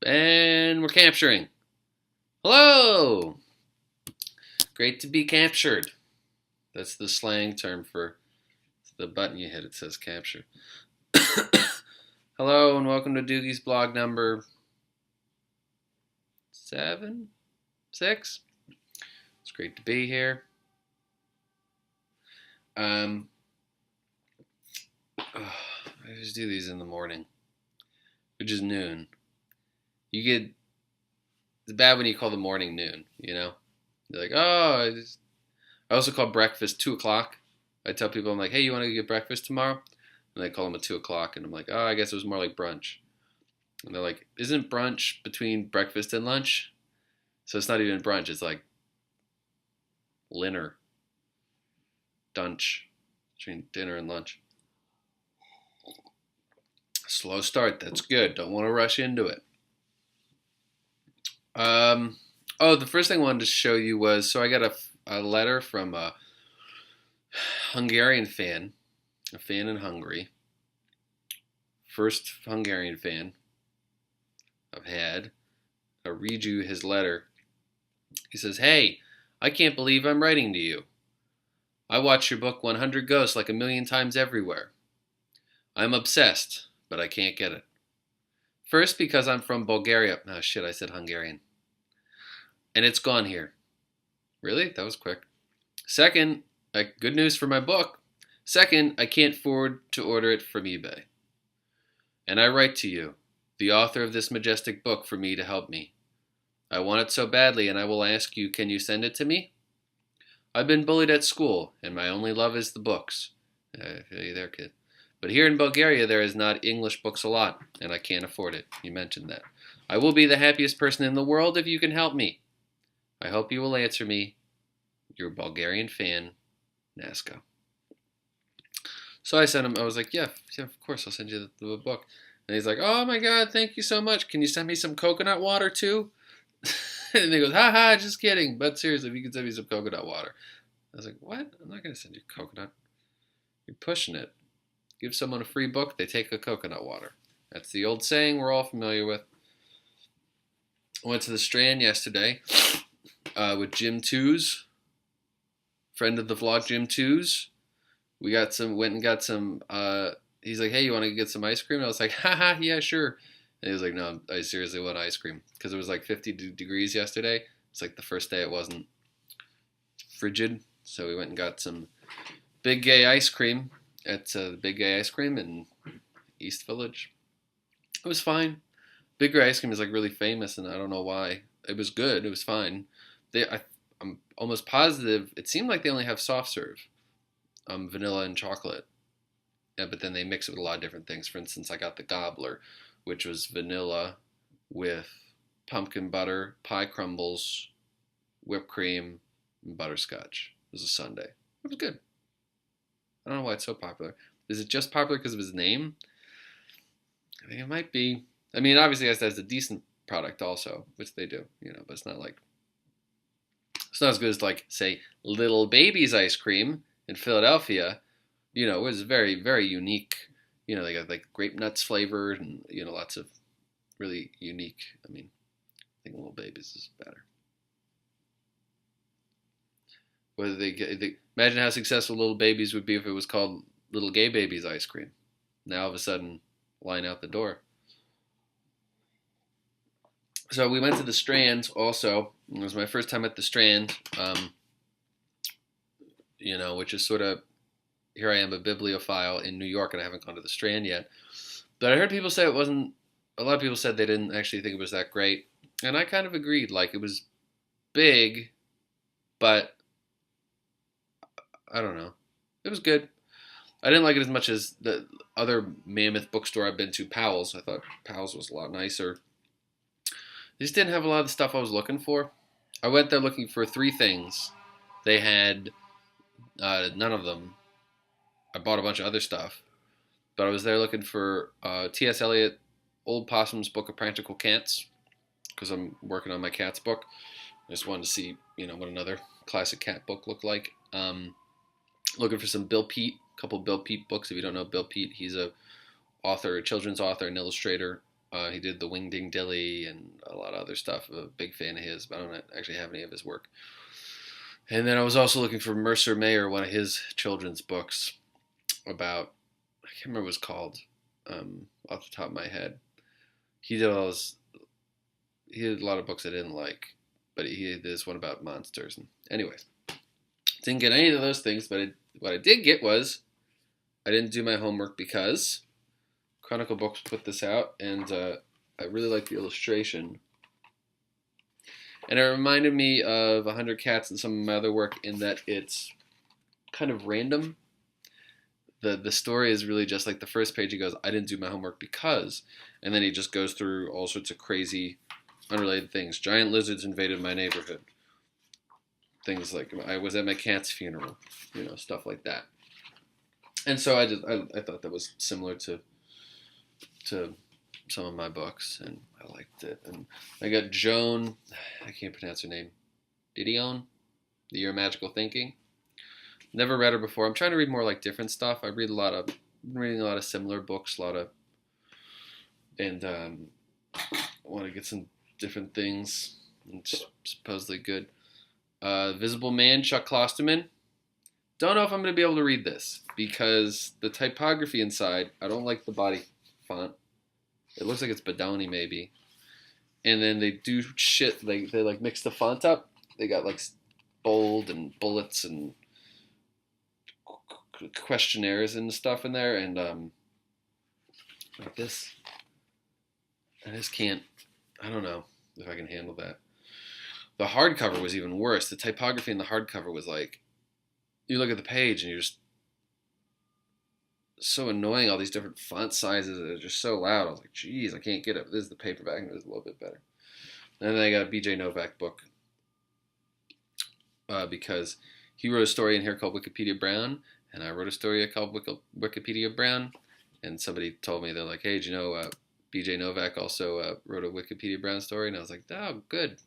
And we're capturing. Hello! Great to be captured. That's the slang term for the button you hit. It says capture. Hello and welcome to Doogie's blog number 7? 6? It's great to be here. I just do these in the morning, which is noon. It's bad when you call the morning noon, you know? You're like, I also call breakfast 2 o'clock. I tell people, I'm like, hey, you want to get breakfast tomorrow? And they call them at 2 o'clock, and I'm like, I guess it was more like brunch. And they're like, isn't brunch between breakfast and lunch? So it's not even brunch, it's like dinner, dunch, between dinner and lunch. Slow start, that's good. Don't want to rush into it. The first thing I wanted to show you was, so I got a letter from a Hungarian fan, a fan in Hungary. First Hungarian fan I've had. I'll read you his letter. He says, hey, I can't believe I'm writing to you. I watch your book 100 Ghosts like a million times everywhere. I'm obsessed, but I can't get it. First, because I'm from Bulgaria. Oh shit, I said Hungarian. And it's gone here. Really? That was quick. Second, good news for my book. Second, I can't afford to order it from eBay. And I write to you, the author of this majestic book, for me to help me. I want it so badly, and I will ask you, can you send it to me? I've been bullied at school, and my only love is the books. I feel you there, kid. But here in Bulgaria, there is not English books a lot, and I can't afford it. You mentioned that. I will be the happiest person in the world if you can help me. I hope you will answer me. Your Bulgarian fan, Nasco. So I sent him, I was like, yeah, of course, I'll send you the book. And he's like, oh my God, thank you so much. Can you send me some coconut water too? And he goes, haha, just kidding. But seriously, if you can send me some coconut water. I was like, what? I'm not going to send you coconut. You're pushing it. Give someone a free book, they take a coconut water. That's the old saying we're all familiar with. I went to the Strand yesterday with Jim Twos, friend of the vlog, Jim Twos. We went and got some, he's like, hey, you want to get some ice cream? And I was like, haha, yeah, sure. And he was like, no, I seriously want ice cream. Because it was like 50 degrees yesterday. It's like the first day it wasn't frigid. So we went and got some Big Gay ice cream at the Big Gay Ice Cream in East Village. It was fine. Big Gay ice cream is like really famous, and I don't know why. It was good. It was fine. I'm almost positive. It seemed like they only have soft serve, vanilla and chocolate. Yeah, but then they mix it with a lot of different things. For instance, I got the gobbler, which was vanilla with pumpkin butter, pie crumbles, whipped cream, and butterscotch. It was a sundae. It was good. I don't know why it's so popular. Is it just popular because of his name? I think it might be. I mean, obviously, it has a decent product also, which they do, but it's not as good as, like, say, Little Baby's ice cream in Philadelphia. It was very, very unique. They got, like, grape nuts flavored and, lots of really unique. I mean, I think Little Baby's is better. Whether imagine how successful Little Babies would be if it was called Little Gay Babies ice cream. Now all of a sudden, line out the door. So we went to the Strand also. It was my first time at the Strand, which is sort of, here I am, a bibliophile in New York, and I haven't gone to the Strand yet. But I heard people say a lot of people said they didn't actually think it was that great. And I kind of agreed. Like, it was big, but I don't know. It was good. I didn't like it as much as the other mammoth bookstore I've been to, Powell's. I thought Powell's was a lot nicer. They just didn't have a lot of the stuff I was looking for. I went there looking for 3 things. They had none of them. I bought a bunch of other stuff. But I was there looking for T.S. Eliot, Old Possum's Book of Practical Cats, because I'm working on my cats book. I just wanted to see, what another classic cat book looked like. Looking for some Bill Peet, a couple Bill Peet books. If you don't know Bill Peet, he's a children's author and illustrator. He did the Wing Ding Dilly and a lot of other stuff. I'm a big fan of his, but I don't actually have any of his work. And then I was also looking for Mercer Mayer, one of his children's books about, I can't remember what it was called off the top of my head. He did all his, he did a lot of books I didn't like, but he did this one about monsters. And anyways, didn't get any of those things, but what I did get was I didn't do my homework because Chronicle Books put this out, and I really like the illustration. And it reminded me of 100 Cats and some of my other work in that it's kind of random. The story is really just like the first page. He goes, I didn't do my homework because, and then he just goes through all sorts of crazy, unrelated things. Giant lizards invaded my neighborhood. Things like I was at my cat's funeral, stuff like that. And so I thought that was similar to some of my books, and I liked it. And I got Joan, I can't pronounce her name, Didion, The Year of Magical Thinking. Never read her before. I'm trying to read more like different stuff. I'm reading a lot of similar books, and I want to get some different things. It's supposedly good. Visible Man, Chuck Klosterman. Don't know if I'm going to be able to read this because the typography inside, I don't like the body font. It looks like it's Bodoni maybe. And then they do shit, they like mix the font up. They got like bold and bullets and questionnaires and stuff in there, and like this. I just can't, I don't know if I can handle that. The hardcover was even worse. The typography in the hardcover was like, you look at the page and you're just so annoying. All these different font sizes are just so loud. I was like, geez, I can't get it. This is the paperback, and it was a little bit better. And then I got a B.J. Novak book because he wrote a story in here called Wikipedia Brown, and I wrote a story called Wikipedia Brown, and somebody told me, they're like, hey, did you know B.J. Novak also wrote a Wikipedia Brown story? And I was like, oh, good.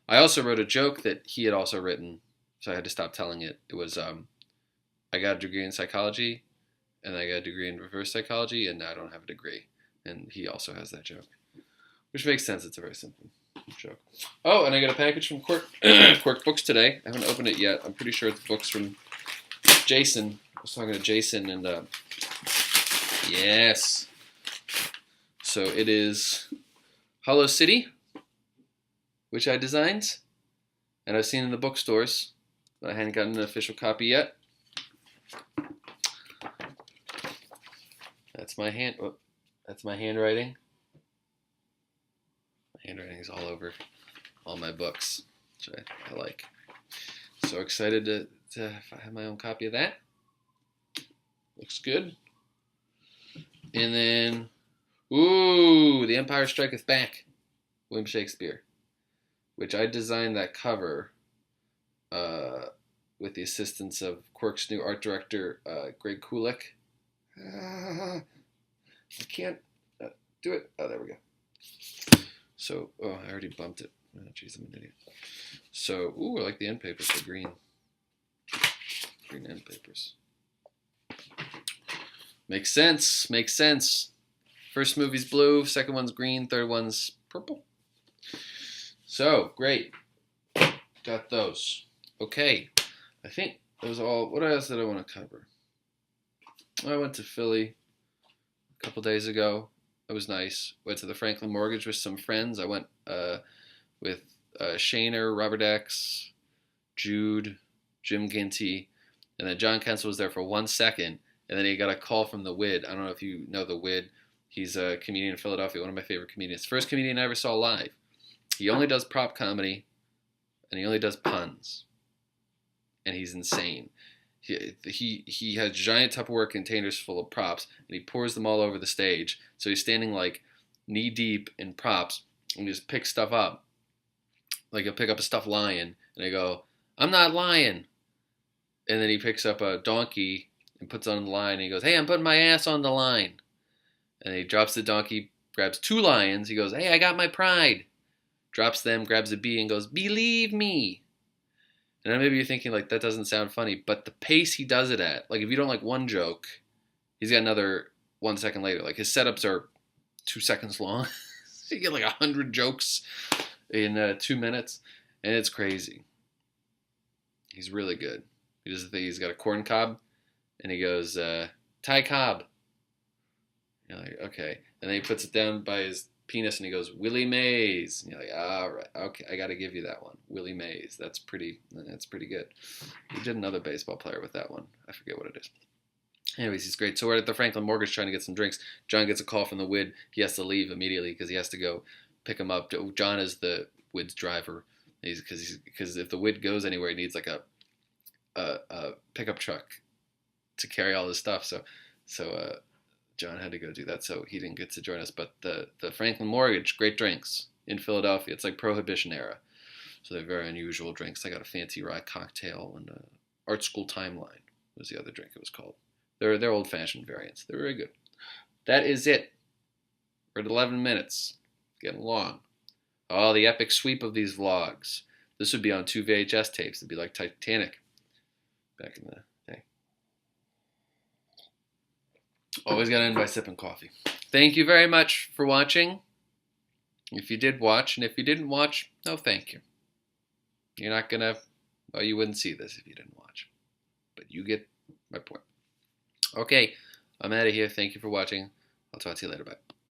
I also wrote a joke that he had also written, so I had to stop telling it. It was, I got a degree in psychology, and I got a degree in reverse psychology, and now I don't have a degree. And he also has that joke, which makes sense. It's a very simple joke. Oh, and I got a package from Quirk, Quirk Books today. I haven't opened it yet. I'm pretty sure it's books from Jason. I was talking to Jason, and yes. So it is Hollow City, which I designed, and I've seen in the bookstores, but I hadn't gotten an official copy yet. That's my hand. Oh, that's my handwriting. My handwriting is all over all my books, which I like. So excited to have my own copy of that. Looks good. And then, ooh, The Empire Striketh Back, William Shakespeare, which I designed that cover with the assistance of Quirk's new art director, Greg Kulik. I can't do it. Oh, there we go. So, oh, I already bumped it. Oh, jeez, I'm an idiot. So, ooh, I like the end papers. They're green. Green end papers. Makes sense. Makes sense. First movie's blue, second one's green, third one's purple. So, great. Got those. Okay. I think that was all. What else did I want to cover? I went to Philly a couple days ago. It was nice. Went to the Franklin Mortgage with some friends. I went with Shaner, Robert X, Jude, Jim Ginty, and then John Kensel was there for 1 second, and then he got a call from the Wid. I don't know if you know the Wid. He's a comedian in Philadelphia, one of my favorite comedians. First comedian I ever saw live. He only does prop comedy, and he only does puns. And he's insane. He has giant Tupperware containers full of props, and he pours them all over the stage. So he's standing like knee deep in props, and he just picks stuff up. Like he'll pick up a stuffed lion, and I go, I'm not lying. And then he picks up a donkey and puts it on the line, and he goes, hey, I'm putting my ass on the line. And he drops the donkey, grabs 2 lions. He goes, hey, I got my pride. Drops them, grabs a bee, and goes, believe me. And then maybe you're thinking, like, that doesn't sound funny, but the pace he does it at, like, if you don't like one joke, he's got another 1 second later. Like, his setups are 2 seconds long. You get like 100 jokes in 2 minutes, and it's crazy. He's really good. He does the thing. He's got a corn cob, and he goes, "Ty Cobb." You're like, okay, and then he puts it down by his penis, and he goes, "Willie Mays." And you're like, all right, okay, I got to give you that one, Willie Mays. That's pretty good. He did another baseball player with that one. I forget what it is. Anyways, he's great. So we're at the Franklin Mortgage trying to get some drinks. John gets a call from the WID. He has to leave immediately because he has to go pick him up. John is the WID's driver. Because if the WID goes anywhere, he needs like a pickup truck to carry all his stuff. So John had to go do that. So he didn't get to join us. But the Franklin Mortgage, great drinks in Philadelphia. It's like Prohibition era. So they're very unusual drinks. I got a fancy rye cocktail and Art School Timeline was the other drink it was called. They're old-fashioned variants. They're very good. That is it. We're at 11 minutes. Getting long. Oh, the epic sweep of these vlogs. This would be on 2 VHS tapes. It'd be like Titanic back in the day. Always got to end by sipping coffee. Thank you very much for watching. If you did watch, and if you didn't watch, no thank you. You're not going to, well, you wouldn't see this if you didn't watch. But you get my point. Okay, I'm out of here. Thank you for watching. I'll talk to you later. Bye.